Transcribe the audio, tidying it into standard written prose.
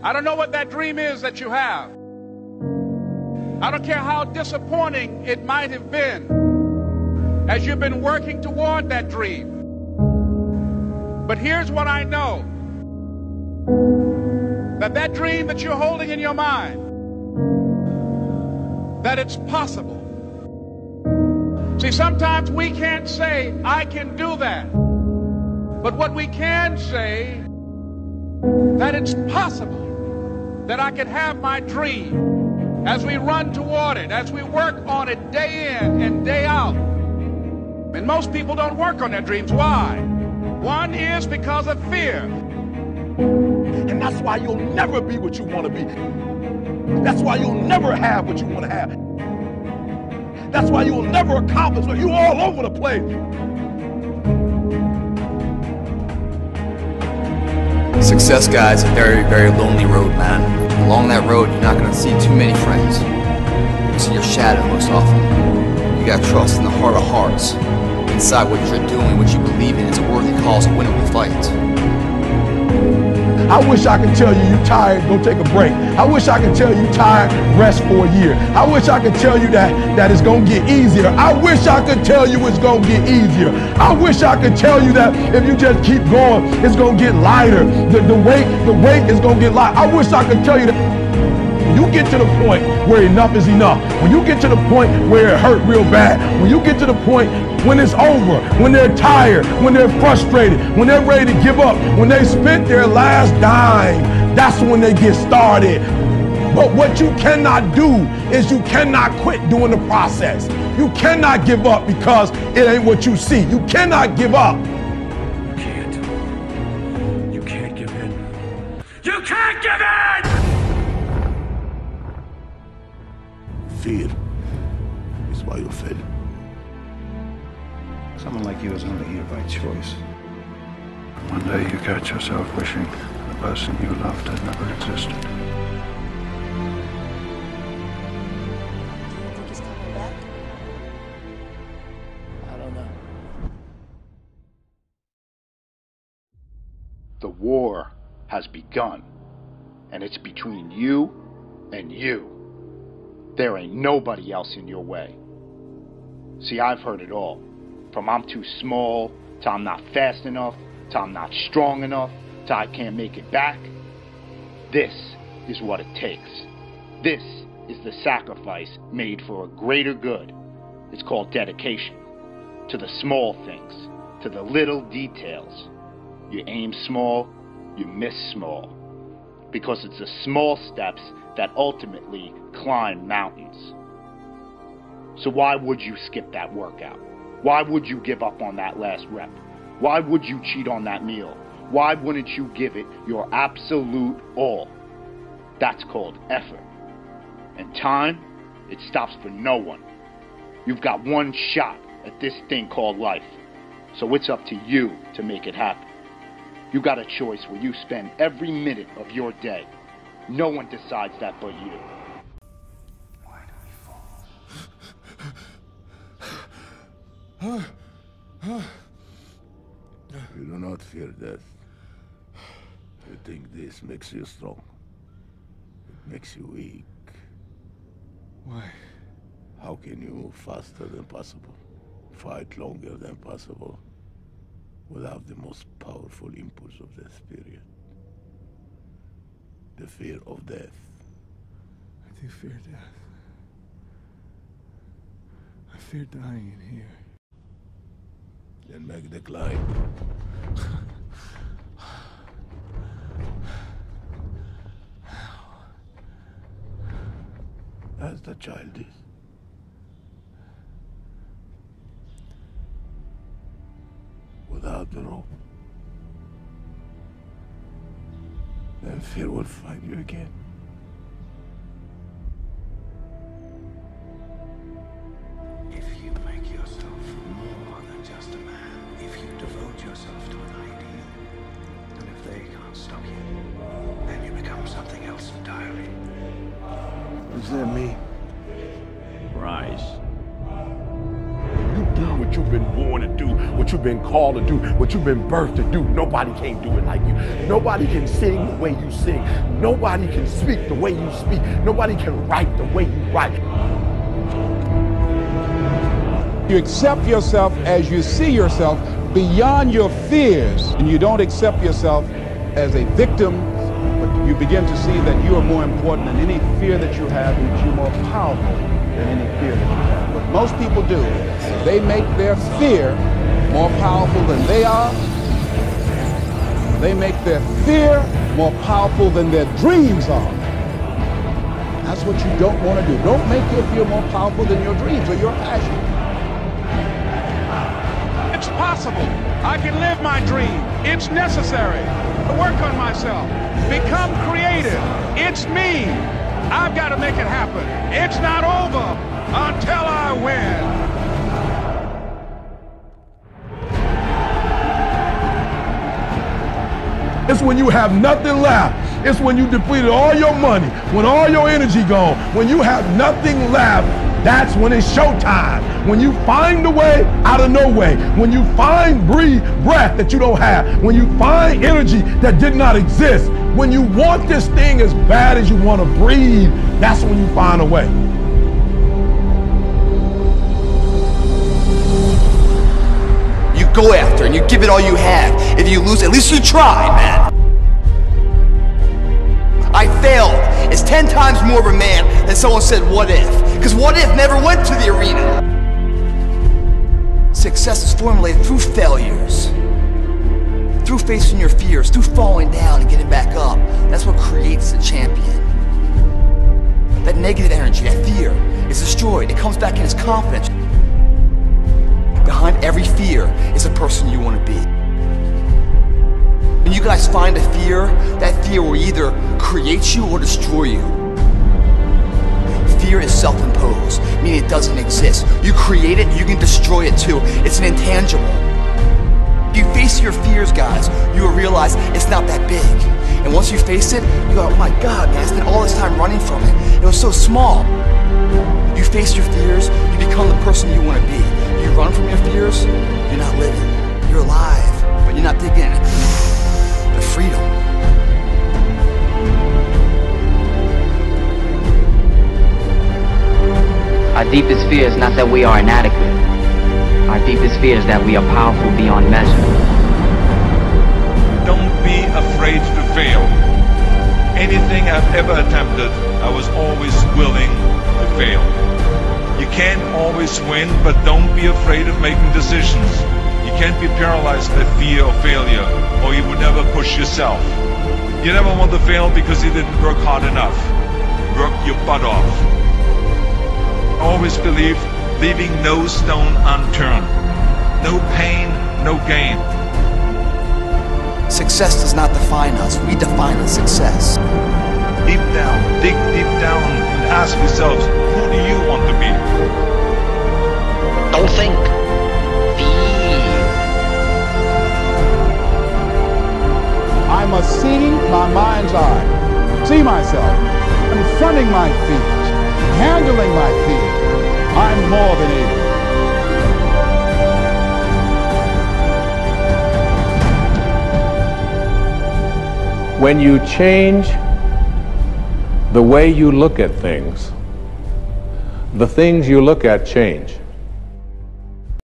I don't know what that dream is that you have. I don't care how disappointing it might have been as you've been working toward that dream. But here's what I know. That dream that you're holding in your mind, that it's possible. See, sometimes we can't say, I can do that. But what we can say, that it's possible that I can have my dream as we run toward it, as we work on it day in and day out. And most people don't work on their dreams. Why? One is because of fear. And that's why you'll never be what you want to be. That's why you'll never have what you want to have. That's why you'll never accomplish what you're all over the place. Success, guys, a very, very lonely road, man. Along that road, you're not going to see too many friends. You'll see your shadow most often. You got to trust in the heart of hearts. Inside what you're doing, what you believe in, is a worthy cause, a winnable fight. I wish I could tell you you're tired, go take a break. I wish I could tell you you're tired, rest for a year. I wish I could tell you that it's going to get easier. I wish I could tell you it's going to get easier. I wish I could tell you that if you just keep going, it's going to get lighter. The weight is going to get lighter. I wish I could tell you that. When you get to the point where enough is enough, when you get to the point where it hurt real bad, when you get to the point when it's over, when they're tired, when they're frustrated, when they're ready to give up, when they spent their last dime, that's when they get started. But what you cannot do is you cannot quit doing the process. You cannot give up because it ain't what you see. You cannot give up. You can't. You can't give in. You can't give in! Fear is why you fail. Someone like you is only here by choice. One day you catch yourself wishing the person you loved had never existed. Do you think he's coming back? I don't know. The war has begun, and it's between you and you. There ain't nobody else in your way. See, I've heard it all. From I'm too small, to I'm not fast enough, to I'm not strong enough, to I can't make it back. This is what it takes. This is the sacrifice made for a greater good. It's called dedication. To the small things, to the little details. You aim small, you miss small. Because it's the small steps that ultimately climb mountains. So why would you skip that workout? Why would you give up on that last rep? Why would you cheat on that meal? Why wouldn't you give it your absolute all? That's called effort. And time, it stops for no one. You've got one shot at this thing called life. So it's up to you to make it happen. You got a choice where you spend every minute of your day. No one decides that but you. Why do we fall? You do not fear death. You think this makes you strong. It makes you weak. Why? How can you move faster than possible? Fight longer than possible? Without the most powerful impulse of the spirit. The fear of death. I do fear death. I fear dying in here. Then make the climb. As the child is. Without the rope. Then fear will find you again. If you make yourself more than just a man, if you devote yourself to an ideal, and if they can't stop you, then you become something else entirely. What does that mean? Rise. You do what you've been born to do, what what you've been called to do, what you've been birthed to do. Nobody can do it like you. Nobody can sing the way you sing. Nobody can speak the way you speak. Nobody can write the way you write. You accept yourself as you see yourself beyond your fears, and you don't accept yourself as a victim, but you begin to see that you are more important than any fear that you have, and that you're more powerful than any fear that you have. What most people do, they make their fear more powerful than they are. They make their fear more powerful than their dreams are. That's what you don't want to do. Don't make your fear more powerful than your dreams or your passion. It's possible. I can live my dream. It's necessary to work on myself. Become creative. It's me. I've got to make it happen. It's not over until I win. It's when you have nothing left. It's when you depleted all your money, when all your energy gone, when you have nothing left. That's when it's showtime. When you find a way out of no way. When you find breath that you don't have. When you find energy that did not exist. When you want this thing as bad as you want to breathe, that's when you find a way. You go after and you give it all you have. If you lose, at least you tried, man. I failed. It's 10 times more of a man than someone said, what if? Because what if never went to the arena. Success is formulated through failures. Through facing your fears, through falling down and getting back up. That's what creates a champion. That negative energy, that fear, is destroyed. It comes back in as confidence. Behind every fear is a person you want to be. When you guys find a fear, that fear will either create you or destroy you. Fear is self-imposed, meaning it doesn't exist. You create it, you can destroy it too. It's an intangible. If you face your fears, guys, you will realize it's not that big. And once you face it, you go, oh my God, man, I spent all this time running from it. It was so small. You face your fears, you become the person you want to be. You run from your fears, you're not living. You're alive, but you're not digging the freedom. Our deepest fear is not that we are inadequate. Our deepest fear is that we are powerful beyond measure. Don't be afraid to fail. Anything I've ever attempted, I was always willing to fail. You can't always win, but don't be afraid of making decisions. You can't be paralyzed by fear of failure, or you would never push yourself. You never want to fail because you didn't work hard enough. Work your butt off. Always believe, leaving no stone unturned. No pain, no gain. Success does not define us. We define the success. Deep down, dig deep down and ask yourselves, who do you want to be? Don't think. I must see my mind's eye, see myself, confronting my fears, handling my fears. I'm more than able. When you change the way you look at things, the things you look at change.